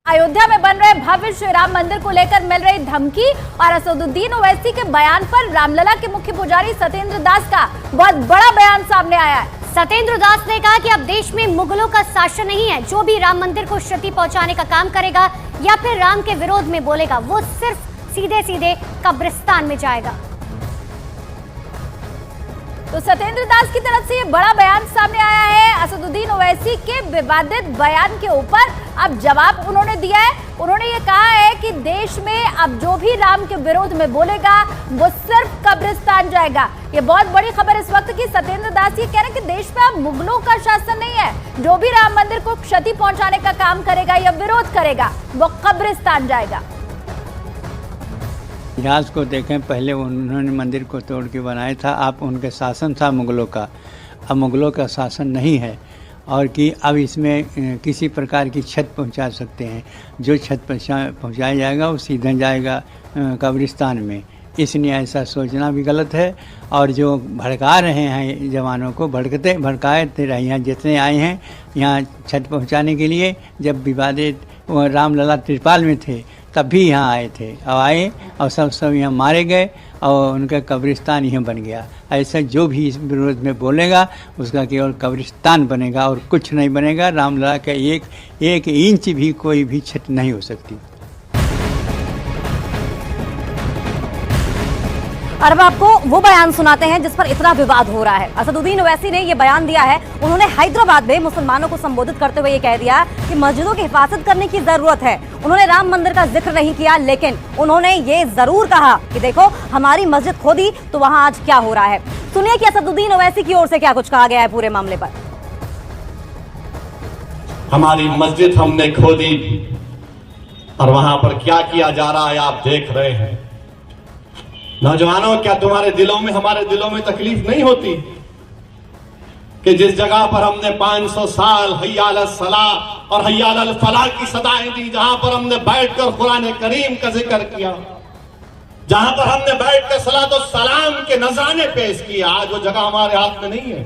अयोध्या में बन रहे भव्य श्री राम मंदिर को लेकर मिल रही धमकी और असदुद्दीन ओवैसी के बयान पर रामलला के मुख्य पुजारी सत्येंद्र दास का बहुत बड़ा बयान सामने आया है। सत्येंद्र दास ने कहा कि अब देश में मुगलों का शासन नहीं है। जो भी राम मंदिर को क्षति पहुंचाने का काम करेगा या फिर राम के विरोध में बोलेगा वो सिर्फ सीधे सीधे कब्रिस्तान में जाएगा। तो सत्येंद्र दास की तरफ से ये बड़ा बयान सामने आया है। असदुद्दीन ओवैसी के विवादित बयान के ऊपर अब जवाब उन्होंने दिया है। उन्होंने ये कहा है कि देश में अब जो भी राम के विरोध में बोलेगा वो सिर्फ कब्रिस्तान जाएगा। ये बहुत बड़ी खबर इस वक्त की। सत्येंद्र दास ये कह रहे हैं कि देश में अब मुगलों का शासन नहीं है। जो भी राम मंदिर को क्षति पहुंचाने का काम करेगा या विरोध करेगा वो कब्रिस्तान जाएगा। इतिहास को देखें, पहले उन्होंने मंदिर को तोड़ के बनाया था। आप उनके शासन था मुगलों का, अब मुगलों का शासन नहीं है और कि अब इसमें किसी प्रकार की क्षत पहुंचा सकते हैं। जो क्षत पहुंचाया जाएगा वो सीधा जाएगा कब्रिस्तान में। इसलिए ऐसा सोचना भी गलत है। और जो भड़का रहे हैं जवानों को, भड़काते रहे यहाँ जितने आए हैं यहाँ क्षत पहुँचाने के लिए। जब विवादित रामलला त्रिपाल में थे तब भी यहाँ आए थे और आए और सब यहाँ मारे गए और उनका कब्रिस्तान यहाँ बन गया। ऐसा जो भी इस विरोध में बोलेगा उसका केवल कब्रिस्तान बनेगा और कुछ नहीं बनेगा। रामलला का एक इंच भी कोई भी क्षति नहीं हो सकती। और अब आपको वो बयान सुनाते हैं जिस पर इतना विवाद हो रहा है। असदुद्दीन ओवैसी ने ये बयान दिया है। उन्होंने हैदराबाद में मुसलमानों को संबोधित करते हुए ये कह दिया कि मस्जिदों की हिफाजत करने की जरूरत है। उन्होंने राम मंदिर का जिक्र नहीं किया, लेकिन उन्होंने ये जरूर कहा कि देखो हमारी मस्जिद खोदी तो वहाँ आज क्या हो रहा है। सुनिए कि असदुद्दीन ओवैसी की ओर से क्या कुछ कहा गया है पूरे मामले पर। हमारी मस्जिद हमने खोदी और वहां पर क्या किया जा रहा है आप देख रहे हैं। नौजवानों, क्या तुम्हारे दिलों में, हमारे दिलों में तकलीफ नहीं होती कि जिस जगह पर हमने 500 साल हय्या अल सलाह और हय्या अल फलाह की सदाएं दी, जहां पर हमने बैठकर कुरान करीम का जिक्र किया, जहां पर हमने बैठकर सलात और सलाम के नजराने पेश किए, आज वो जगह हमारे हाथ में नहीं है।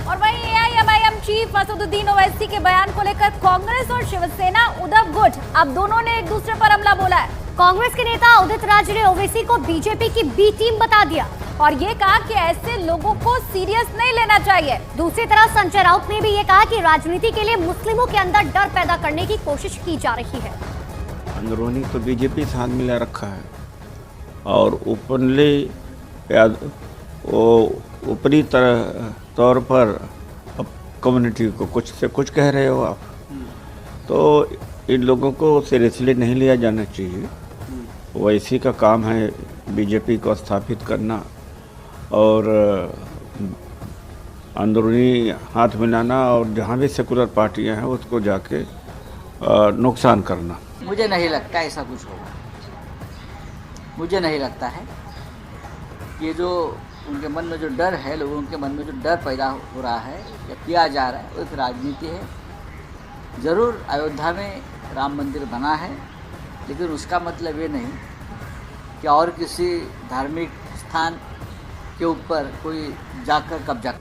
और वहीं एआईएमआईएम चीफ असदुद्दीन ओवैसी के बयान को लेकर कांग्रेस और शिवसेना उद्धव गुट अब दोनों ने एक दूसरे पर हमला बोला है। कांग्रेस के नेता उदित राज ने ओवैसी को बीजेपी की बी टीम बता दिया और ये कहा कि ऐसे लोगों को सीरियस नहीं लेना चाहिए। दूसरी तरफ संजय राउत ने भी ये कहा कि राजनीति के लिए मुस्लिमों के अंदर डर पैदा करने की कोशिश की जा रही है। अंदरूनी तो बीजेपी से हाथ मिला रखा है और ऊपरी तौर पर कम्युनिटी को कुछ से कुछ कह रहे हो आप, तो इन लोगों को सीरियसली नहीं लिया जाना चाहिए। वैसी का काम है बीजेपी को स्थापित करना और अंदरूनी हाथ मिलाना और जहाँ भी सेकुलर पार्टियां हैं उसको जाके नुकसान करना। मुझे नहीं लगता ऐसा कुछ होगा। मुझे नहीं लगता है। ये जो उनके मन में जो डर है, लोगों के मन में जो डर पैदा हो रहा है या किया जा रहा है, वो एक राजनीति है। ज़रूर अयोध्या में राम मंदिर बना है, लेकिन उसका मतलब ये नहीं कि और किसी धार्मिक स्थान के ऊपर कोई जाकर कब्जा।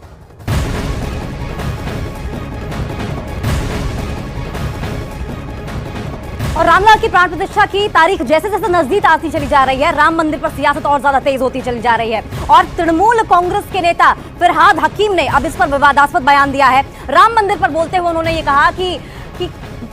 और रामलला की प्राण प्रतिष्ठा की तारीख जैसे जैसे नजदीक आती चली जा रही है, राम मंदिर पर सियासत और ज्यादा तेज होती चली जा रही है। और तृणमूल कांग्रेस के नेता फरहाद हकीम ने अब इस पर विवादास्पद बयान दिया है। राम मंदिर पर बोलते हुए उन्होंने ये कहा कि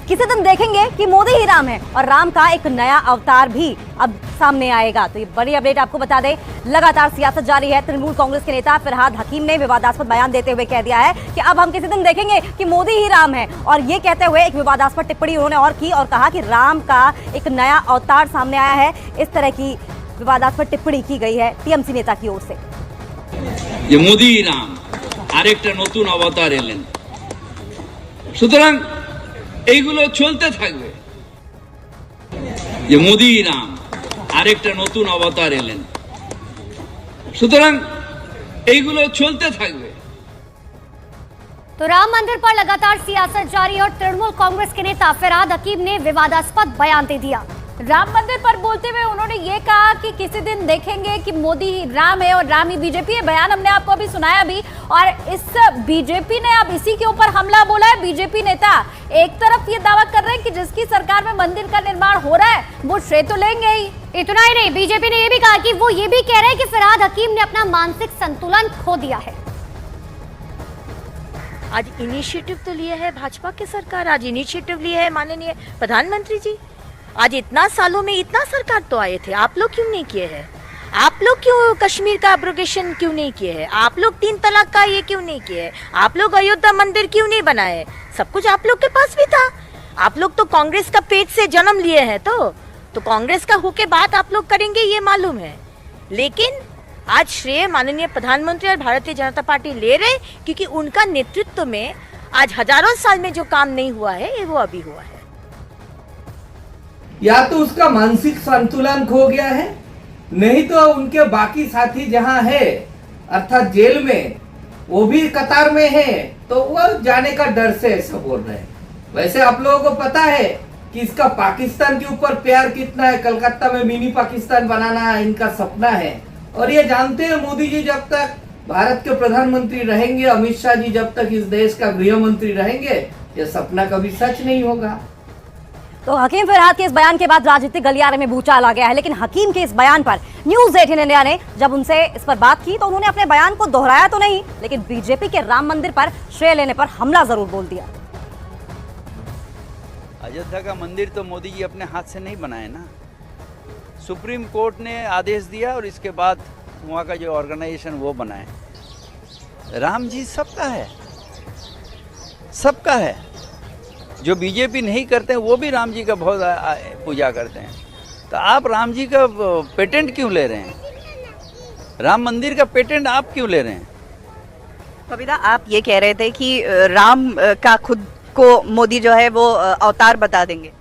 किसी दिन देखेंगे कि मोदी ही राम है और राम का एक नया अवतार भी अब सामने आएगा। तो ये बड़ी अपडेट आपको बता दें, लगातार सियासत जारी है। तृणमूल कांग्रेस के नेता फरहाद हकीम ने विवादास्पद बयान देते हुए कह दिया है कि अब हम किसी दिन देखेंगे कि मोदी ही राम है। और ये कहते हुए एक विवादास्पद टिप्पणी उन्होंने और की और कहा कि राम का एक नया अवतार सामने आया है। इस तरह की विवादास्पद टिप्पणी की गई है टीएमसी नेता की ओर से। ये मोदी ही राम আরেকটা নতুন অবতার এলেন, সুতরাং এইগুলো চলতে থাকবে। যে মোদি রাম আরেকটা নতুন অবতার এলেন, সুতরাং এইগুলো চলতে থাকবে। तो राम मंदिर पर लगातार सियासत जारी और तृणमूल कांग्रेस के नेता फरहाद हकीम ने विवादास्पद बयान दे दिया। राम मंदिर पर बोलते हुए उन्होंने ये कहा कि किसी दिन देखेंगे कि मोदी ही राम है और राम ही बीजेपी है। बयान हमने आपको अभी सुनाया भी, और इस बीजेपी ने अब इसी के ऊपर हमला बोला है। बीजेपी नेता एक तरफ ये दावा कर रहे हैं कि जिसकी सरकार में मंदिर का निर्माण हो रहा है वो श्रेय तो लेंगे ही। इतना ही नहीं, बीजेपी ने ये भी कहा कि वो ये भी कह रहे हैं कि फरहाद हकीम ने अपना मानसिक संतुलन खो दिया है। आज इनिशिएटिव तो लिए है भाजपा की सरकार, आज इनिशिएटिव लिए है माननीय प्रधानमंत्री जी। आज इतना सालों में इतना सरकार तो आए थे, आप लोग क्यों नहीं किए हैं? आप लोग क्यों कश्मीर का एब्रोगेशन क्यों नहीं किए हैं? आप लोग 3 तलाक का ये क्यों नहीं किए? आप लोग अयोध्या मंदिर क्यों नहीं बनाए? सब कुछ आप लोग के पास भी था। आप लोग तो कांग्रेस का पेट से जन्म लिए हैं, तो कांग्रेस का होके बात आप लोग करेंगे ये मालूम है। लेकिन आज श्रेय माननीय प्रधानमंत्री और भारतीय जनता पार्टी ले रहे, क्योंकि उनका नेतृत्व में आज हजारों साल में जो काम नहीं हुआ है ये वो अभी हुआ है। या तो उसका मानसिक संतुलन खो गया है, नहीं तो उनके बाकी साथी जहां है अर्थात जेल में वो भी कतार में है, तो वो जाने का डर से ऐसा बोल रहे हैं। वैसे आप लोगों को पता है कि इसका पाकिस्तान के ऊपर प्यार कितना है। कलकत्ता में मिनी पाकिस्तान बनाना इनका सपना है, और ये जानते हैं मोदी जी जब तक भारत के प्रधानमंत्री रहेंगे, अमित शाह जी जब तक इस देश का गृह मंत्री रहेंगे, ये सपना कभी सच नहीं होगा। तो हकीम फरहाद के इस बयान के बाद राजनीतिक गलियारे में भूचाल आ गया है, लेकिन हकीम के इस बयान पर न्यूज़ 18 इंडिया ने जब उनसे इस पर बात की तो उन्होंने अपने बयान को दोहराया तो नहीं, लेकिन बीजेपी के राम मंदिर पर श्रेय लेने पर हमला जरूर बोल दिया। अयोध्या का मंदिर तो मोदी जी अपने हाथ से नहीं बनाए ना, सुप्रीम कोर्ट ने आदेश दिया और इसके बाद वहाँ का जो ऑर्गेनाइजेशन वो बनाए। राम जी सबका है, सबका है। जो बीजेपी नहीं करते हैं वो भी राम जी का बहुत पूजा करते हैं। तो आप राम जी का पेटेंट क्यों ले रहे हैं? राम मंदिर का पेटेंट आप क्यों ले रहे हैं? कविता, आप ये कह रहे थे कि राम का खुद को मोदी जो है वो अवतार बता देंगे।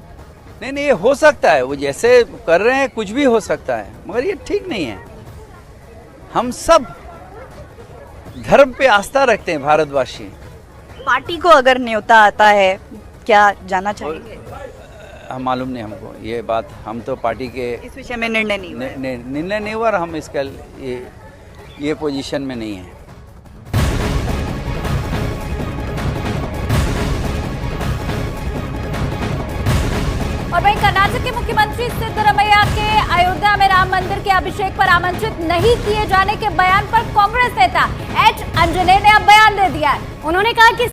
नहीं, ये हो सकता है, वो जैसे कर रहे हैं कुछ भी हो सकता है, मगर ये ठीक नहीं है। हम सब धर्म पे आस्था रखते हैं भारतवासी। पार्टी को अगर न्योता आता है, क्या जाना चाहेंगे? हम मालूम नहीं हमको ये बात, हम तो पार्टी के इस विषय में निर्णय नहीं हुआ और हम इसका ये पोजीशन में नहीं है। और वहीं कर्नाटक के मुख्यमंत्री सिद्धरमैया के अयोध्या में राम मंदिर के अभिषेक पर आमंत्रित नहीं किए जाने के बयान पर कांग्रेस नेता एच अंजने ने अब बयान दे दिया है। उन्होंने कहा कि